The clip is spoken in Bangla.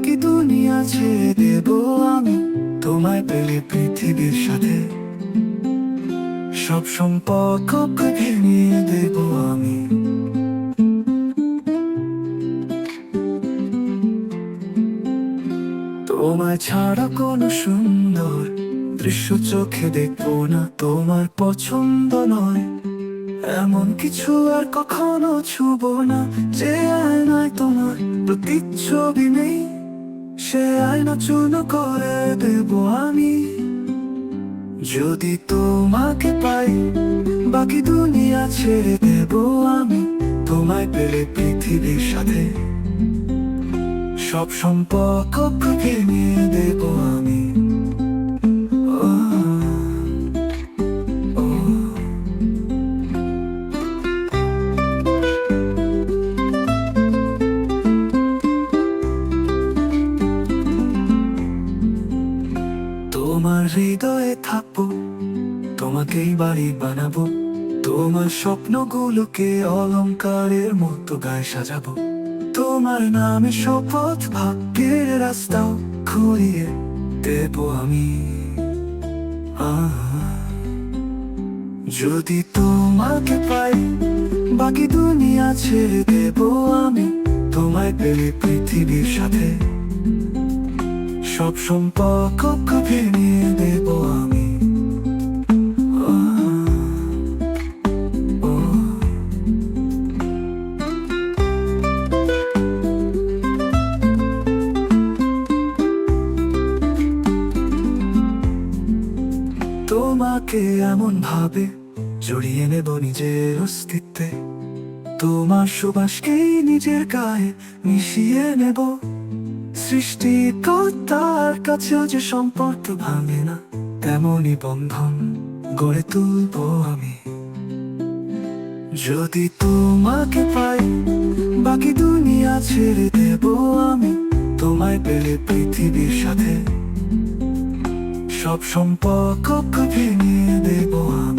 বাকি দুনিয়া ছেড়ে দেব আমি তোমায় পেলে পৃথিবীর সাথে। সব সম্পর্ক ভেঙে দেব আমি। তোমায় ছাড়া কোনো সুন্দর দৃশ্য চোখে দেখবো না, তোমার পছন্দ নয় এমন কিছু আর কখনো ছুবো না। যে আয়নায় তোমার প্রতিচ্ছবি নেই, সে আয়না চূর্ণ করে দেব আমি। যদি তোমাকে পাই বাকি দুনিয়া ছেড়ে দেব আমি তোমায় পেলে পৃথিবীর সাথে। সব সম্পর্ক ভেঙে দেব আমি। তোমার হৃদয়ে থাকবো, তোমাকেই বাড়ি বানাবো, তোমার স্বপ্নগুলোকে অলংকারের মতো গায়ে সাজাবো। তোমার নামে শপথ, ভাগ্যের রাস্তাও খুঁড়িয়ে দেব আমি। যদি তোমাকে পাই বাকি দুনিয়া ছেড়ে দেব আমি তোমায় পেলে পৃথিবীর সাথে। সব সম্পর্ক ভেঙে দেব আমি। তোমাকে এমন ভাবে জড়িয়ে নেব নিজের অস্তিত্বে, তোমার সুবাসকেই নিজের গায়ে মিশিয়ে নেব। সৃষ্টিকর্তার কাছেও যে সম্পর্ক ভাঙে না, তেমনই বন্ধন গড়ে তুলবো আমি। যদি তোমাকে পাই বাকি দুনিয়া ছেড়ে দেব আমি তোমায় পেলে পৃথিবীর সাথে। সব সম্পর্ক ভেঙে দেব আমি।